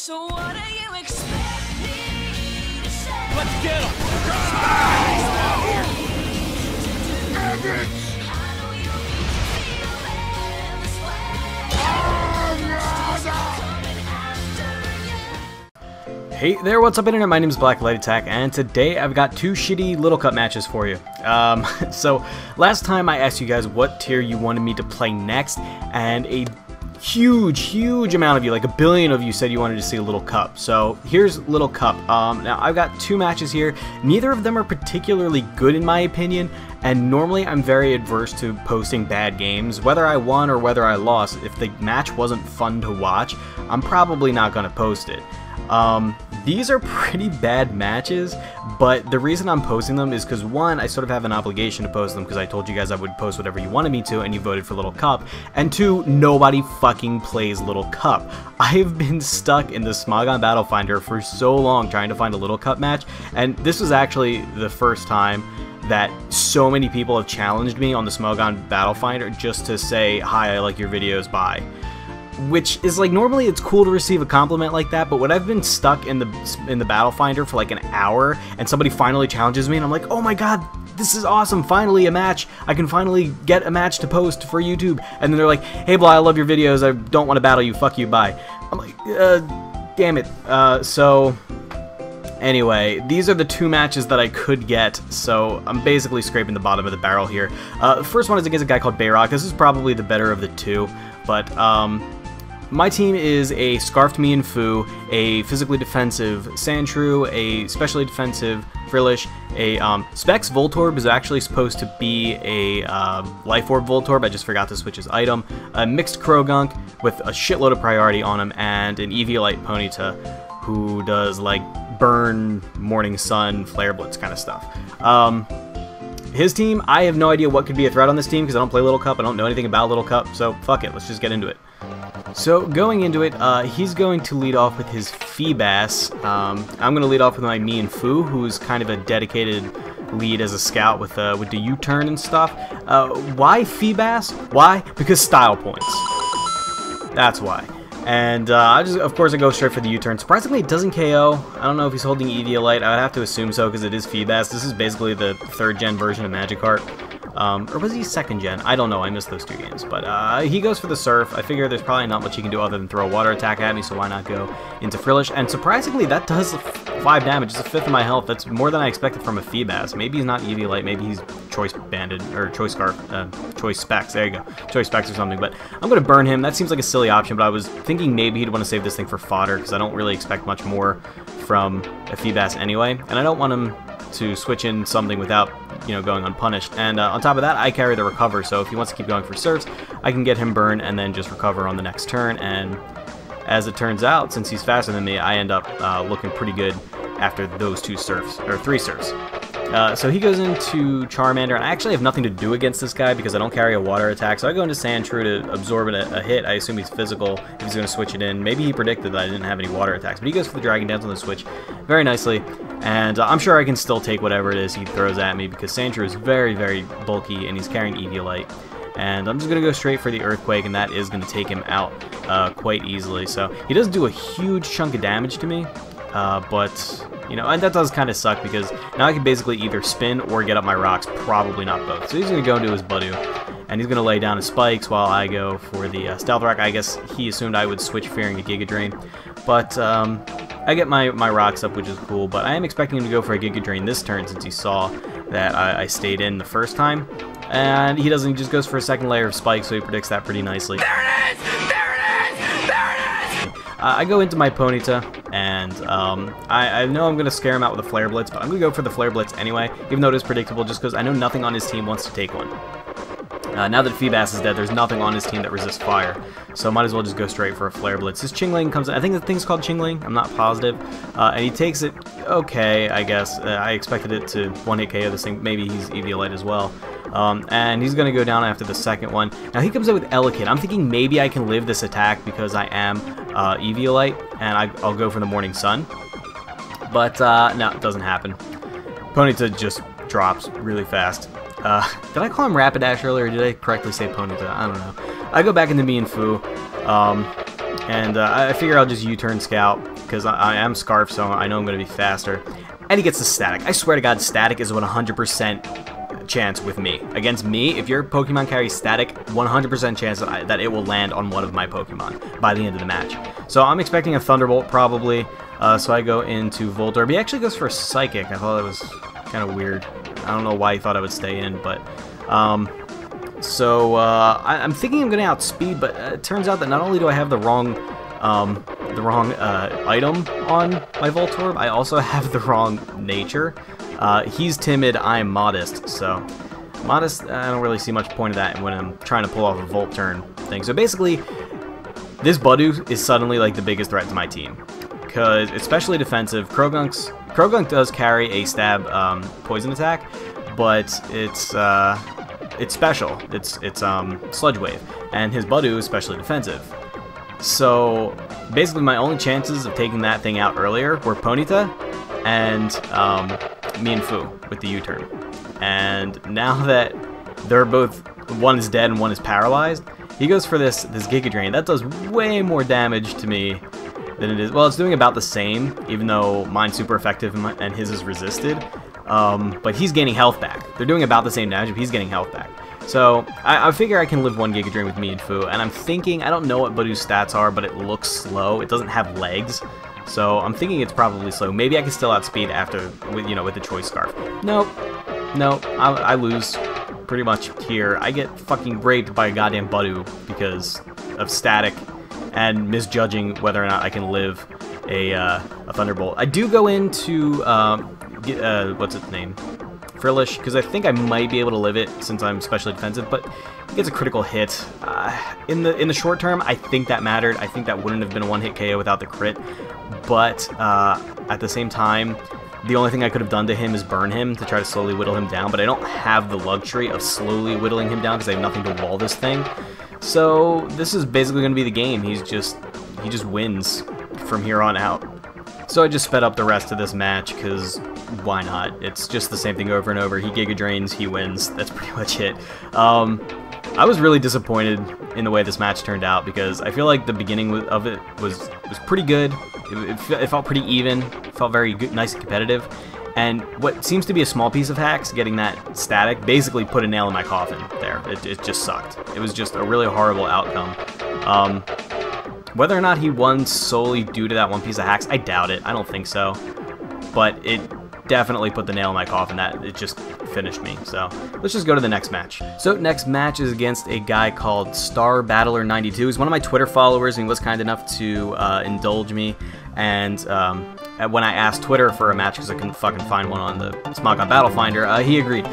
So what do you expect me to say? Let's get him! Hey there, what's up internet? My name is BlackLightAttack, and today I've got two shitty Little Cup matches for you. So last time I asked you guys what tier you wanted me to play next, and a huge amount of you, like a billion of you, said you wanted to see a Little Cup. So here's Little Cup. Now I've got two matches here. Neither of them are particularly good in my opinion, and normally I'm very adverse to posting bad games. Whether I won or whether I lost, if the match wasn't fun to watch, I'm probably not going to post it. These are pretty bad matches, but the reason I'm posting them is because, one, I sort of have an obligation to post them because I told you guys I would post whatever you wanted me to and you voted for Little Cup, and two, nobody fucking plays Little Cup. I've been stuck in the Smogon Battle Finder for so long trying to find a Little Cup match, and this was actually the first time that so many people have challenged me on the Smogon Battle Finder just to say, hi, I like your videos, bye. Which is like, normally it's cool to receive a compliment like that, but when I've been stuck in the Battle Finder for like an hour and somebody finally challenges me and I'm like, oh my god, this is awesome, finally a match, I can finally get a match to post for YouTube, and then they're like, hey Blah, I love your videos, I don't want to battle you, fuck you, bye. I'm like, damn it. So anyway, these are the two matches that I could get, so I'm basically scraping the bottom of the barrel here. The first one is against a guy called Bayrock. This is probably the better of the two, but my team is a Scarfed Me and Fu, a physically defensive Sandshrew, a specially defensive Frillish, a Specs Voltorb is actually supposed to be a Life Orb Voltorb, I just forgot to switch his item, a mixed Krogunk with a shitload of priority on him, and an Eviolite Ponyta who does like burn, morning sun, flare blitz kind of stuff. His team, I have no idea what could be a threat on this team because I don't play Little Cup, I don't know anything about Little Cup, so fuck it, let's just get into it. So going into it, he's going to lead off with his Feebas. I'm going to lead off with my Me and Fu, who's kind of a dedicated lead as a scout with the U-turn and stuff. Why Feebas? Why? Because style points. That's why. And of course I go straight for the U-turn. Surprisingly, it doesn't KO. I don't know if he's holding Eviolite. I would have to assume so because it is Feebas. This is basically the 3rd gen version of Magikarp. Or was he 2nd gen? I don't know, I missed those two games. But he goes for the Surf. I figure there's probably not much he can do other than throw a water attack at me, so why not go into Frillish? And surprisingly, that does 5 damage. It's a 5th of my health. That's more than I expected from a Feebas. Maybe he's not Eviolite, maybe he's Choice Banded, or Choice Scarf, Choice Specs, there you go. Choice Specs or something, but I'm going to burn him. That seems like a silly option, but I was thinking maybe he'd want to save this thing for fodder, because I don't really expect much more from a Feebas anyway, and I don't want him to switch in something without, you know, going unpunished. And on top of that, I carry the Recover, so if he wants to keep going for Surfs, I can get him burn and then just Recover on the next turn, and as it turns out, since he's faster than me, I end up looking pretty good after those 2 Surfs, or 3 Surfs. So he goes into Charmander, and I actually have nothing to do against this guy because I don't carry a water attack, so I go into Sandshrew to absorb a hit. I assume he's physical if he's going to switch it in. Maybe he predicted that I didn't have any water attacks, but he goes for the Dragon Dance on the switch very nicely, and I'm sure I can still take whatever it is he throws at me because Sandshrew is very bulky, and he's carrying Eviolite. And I'm just going to go straight for the Earthquake, and that is going to take him out quite easily. So he does do a huge chunk of damage to me, but you know, and that does kind of suck because now I can basically either spin or get up my rocks, probably not both. So he's going to go into his Budu, and he's going to lay down his Spikes while I go for the Stealth Rock. I guess he assumed I would switch fearing a Giga Drain, but I get my rocks up, which is cool, but I am expecting him to go for a Giga Drain this turn since he saw that I stayed in the first time. And he doesn't, he just goes for a 2nd layer of Spikes, so he predicts that pretty nicely. There it is! There it is! There it is! I go into my Ponyta, and I know I'm going to scare him out with a Flare Blitz, but I'm going to go for the Flare Blitz anyway, even though it is predictable, just because I know nothing on his team wants to take one. Now that Feebas is dead, there's nothing on his team that resists fire, so might as well just go straight for a Flare Blitz. His Chingling comes in, I think the thing's called Chingling, I'm not positive, and he takes it okay, I guess. I expected it to 1-hit KO this thing, maybe he's Eviolite as well. And he's going to go down after the 2nd one. Now he comes out with Elekid. I'm thinking maybe I can live this attack because I am Eviolite, and I'll go for the Morning Sun. But no, it doesn't happen. Ponyta just drops really fast. Did I call him Rapidash earlier, or did I correctly say Ponyta? I don't know. I go back into Me and Fu. And I figure I'll just U-turn Scout, because I am Scarf, so I know I'm going to be faster. And he gets the Static. I swear to God, Static is 100% chance with me. Against me, if your Pokemon carries Static, 100% chance that it will land on one of my Pokemon by the end of the match. So I'm expecting a Thunderbolt, probably. So I go into Voltorb. He actually goes for a Psychic. I thought that was kind of weird. I don't know why he thought I would stay in, but... I'm thinking I'm going to outspeed, but it turns out that not only do I have the wrong item on my Voltorb, I also have the wrong nature. He's timid, I'm modest, so modest, I don't really see much point of that when I'm trying to pull off a Volt Turn thing. So basically, this Budew is suddenly like the biggest threat to my team, because it's specially defensive. Krogunk does carry a stab poison attack, but it's special. It's Sludge Wave, and his Budew is specially defensive. So basically, my only chances of taking that thing out earlier were Ponyta and me and Fu with the U-turn. And now that they're both, one is dead and one is paralyzed, he goes for this Giga Drain. That does way more damage to me than it is. Well, it's doing about the same, even though mine's super effective and his is resisted. But he's gaining health back. They're doing about the same damage, but he's getting health back. So I figure I can live one Giga Drain with me and Fu, and I'm thinking, I don't know what Budew's stats are, but it looks slow. It doesn't have legs, so I'm thinking it's probably slow. Maybe I can still outspeed after, with the Choice Scarf. Nope, I lose pretty much here. I get fucking raped by a goddamn Budew because of Static and misjudging whether or not I can live a Thunderbolt. I do go into what's its name? Frillish, because I think I might be able to live it since I'm specially defensive, but he gets a critical hit. In the short term, I think that mattered. I think that wouldn't have been a one-hit KO without the crit, but at the same time, the only thing I could have done to him is burn him to try to slowly whittle him down, but I don't have the luxury of slowly whittling him down because I have nothing to wall this thing. So this is basically going to be the game. He just wins from here on out. So I just sped up the rest of this match, because why not? It's just the same thing over and over. He Giga Drains, he wins. That's pretty much it. I was really disappointed in the way this match turned out, because I feel like the beginning of it was pretty good. It felt pretty even. It felt very good, nice and competitive. And what seems to be a small piece of hacks, getting that Static, basically put a nail in my coffin there. It just sucked. It was just a really horrible outcome. Whether or not he won solely due to that one piece of hacks, I doubt it. I don't think so. But it definitely put the nail in my coffin. That it just finished me. So let's just go to the next match. So next match is against a guy called Starbattler92. He's one of my Twitter followers, and he was kind enough to indulge me. And when I asked Twitter for a match, because I couldn't fucking find one on the Smogon Battle Finder, he agreed.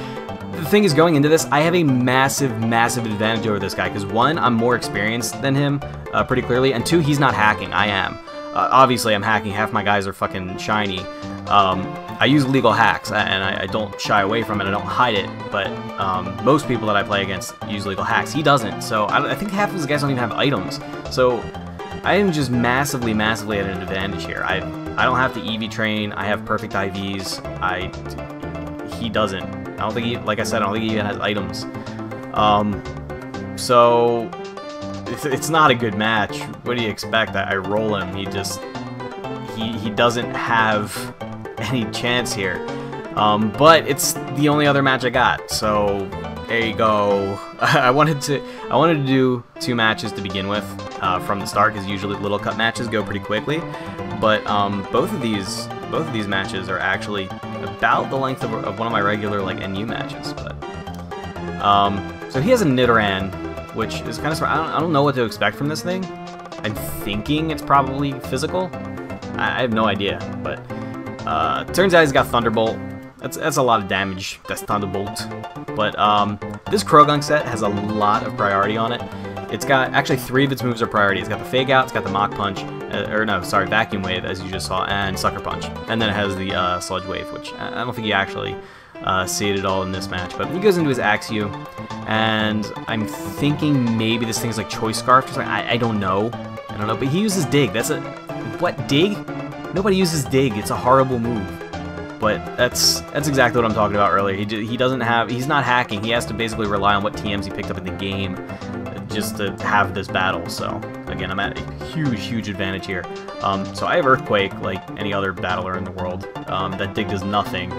The thing is, going into this, I have a massive advantage over this guy, because one, I'm more experienced than him, pretty clearly, and two, he's not hacking. I am. Obviously, I'm hacking. Half my guys are fucking shiny. I use legal hacks, and I don't shy away from it. I don't hide it, but most people that I play against use legal hacks. He doesn't, so I think half of his guys don't even have items. So I am just massively at an advantage here. I don't have to EV train. I have perfect IVs. He doesn't. I don't think he, like I said, I don't think he even has items. So it's not a good match. What do you expect? I roll him. He doesn't have any chance here. But it's the only other match I got. So there you go. I wanted to do 2 matches to begin with from the start, because usually little cut matches go pretty quickly. But both of these matches are actually about the length of one of my regular NU matches. But so he has a Nidoran, which is kind of I don't know what to expect from this thing. I'm thinking it's probably physical. I have no idea, but turns out he's got Thunderbolt. That's a lot of damage. That's Thunderbolt. But this Krogunk set has a lot of priority on it. It's got, actually 3 of its moves are priority. It's got the Fake Out, it's got the Mach Punch, Vacuum Wave, as you just saw, and Sucker Punch. And then it has the Sludge Wave, which I don't think you actually see it at all in this match. But he goes into his Axew, and I'm thinking maybe this thing's like Choice Scarf or something. I don't know. But he uses Dig. That's a... What, Dig? Nobody uses Dig. It's a horrible move. But that's exactly what I'm talking about earlier. He doesn't have... He's not hacking. He has to basically rely on what TMs he picked up in the game just to have this battle. So again, I'm at a huge advantage here. So I have Earthquake like any other battler in the world. That dig does nothing,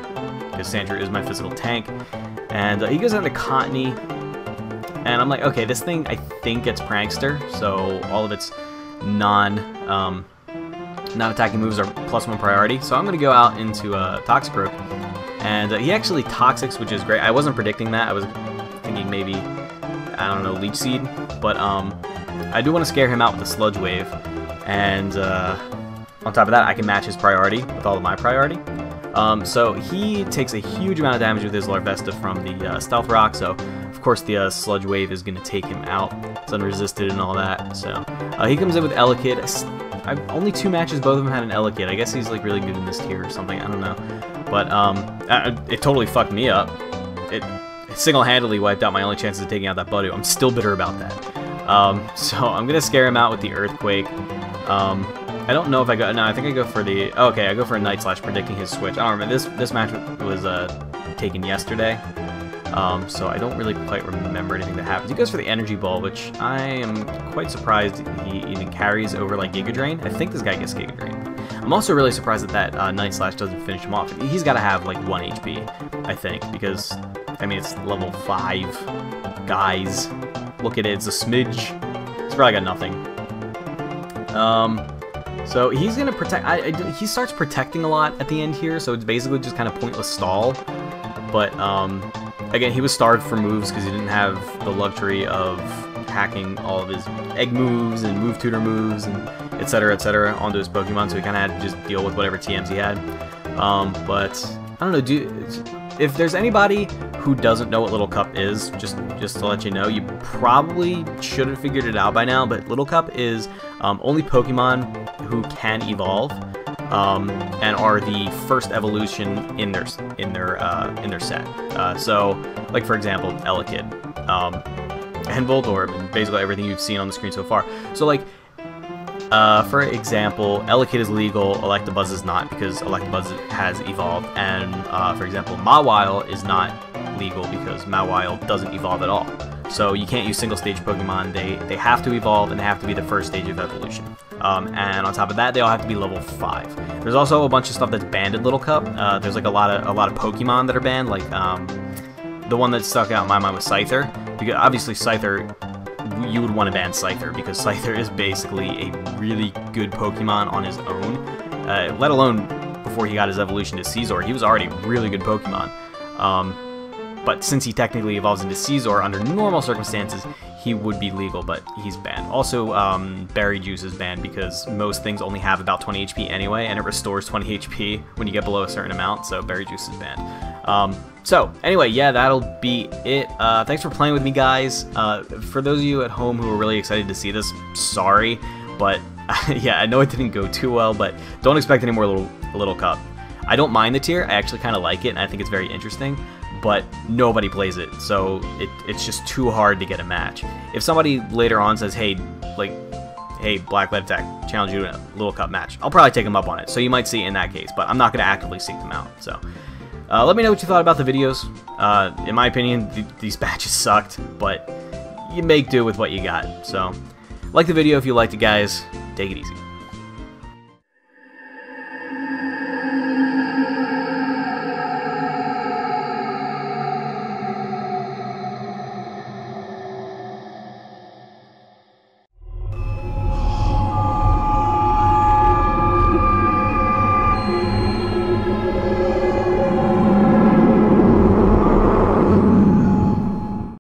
because Sandra is my physical tank. And he goes into Cottony, and I'm like, okay, this thing I think gets Prankster, so all of its non-attacking moves are +1 priority. So I'm going to go out into Toxic Rope, and he actually Toxics, which is great. I wasn't predicting that. I was thinking maybe, I don't know, Leech Seed, but I do want to scare him out with the Sludge Wave, and on top of that, I can match his priority with all of my priority. So he takes a huge amount of damage with his Larvesta from the Stealth Rock, so of course the Sludge Wave is going to take him out. It's unresisted and all that, so he comes in with Elekid. I've only 2 matches, both of them had an Elekid. I guess he's like really good in this tier or something, I don't know. But it totally fucked me up. It single-handedly wiped out my only chances of taking out that Budu. I'm still bitter about that. So I'm going to scare him out with the Earthquake. I don't know if I go... No, I think I go for the... Okay, I go for a Night Slash, predicting his switch. I don't remember. This match was taken yesterday, so I don't really quite remember anything that happens. He goes for the Energy Ball, which I am quite surprised he even carries over, like, Giga Drain. I think this guy gets Giga Drain. I'm also really surprised that Night Slash doesn't finish him off. He's got to have, like, 1 HP, I think, because, I mean, it's level 5. Guys, look at it. It's a smidge. It's probably got nothing. So he's gonna protect. He starts protecting a lot at the end here, so it's basically just kind of pointless stall. But again, he was starved for moves because he didn't have the luxury of hacking all of his egg moves and move tutor moves and etc. onto his Pokemon, so he kind of had to just deal with whatever TMs he had. But I don't know. If there's anybody who doesn't know what Little Cup is, just to let you know, you probably should have figured it out by now. But Little Cup is only Pokemon who can evolve and are the first evolution in their set. So, like for example, Elekid, and Voltorb, and basically everything you've seen on the screen so far. So, like, for example, Elekid is legal, Electabuzz is not, because Electabuzz has evolved, and for example, Mawile is not legal because Mawile doesn't evolve at all. So you can't use single stage Pokemon. They have to evolve, and they have to be the first stage of evolution. And on top of that, they all have to be level 5. There's also a bunch of stuff that's banned in Little Cup. There's like a lot of Pokemon that are banned, like the one that stuck out in my mind was Scyther, because obviously Scyther, you would want to ban Scyther because Scyther is basically a really good Pokemon on his own, let alone before he got his evolution to Scizor. He was already a really good Pokemon. But since he technically evolves into Scizor, under normal circumstances, he would be legal, but he's banned. Also, Berry Juice is banned because most things only have about 20 HP anyway, and it restores 20 HP when you get below a certain amount, so Berry Juice is banned. So, anyway, yeah, that'll be it. Thanks for playing with me, guys. For those of you at home who are really excited to see this, sorry, but yeah, I know it didn't go too well, but don't expect any more Little Cup. I don't mind the tier. I actually kind of like it, and I think it's very interesting. But nobody plays it, so it's just too hard to get a match. If somebody later on says, hey, BlackLightAttack, challenge you to a Little Cup match, I'll probably take them up on it, so you might see it in that case, but I'm not going to actively seek them out. So let me know what you thought about the videos. In my opinion, these matches sucked, but you make do with what you got. So like the video if you liked it, guys. Take it easy.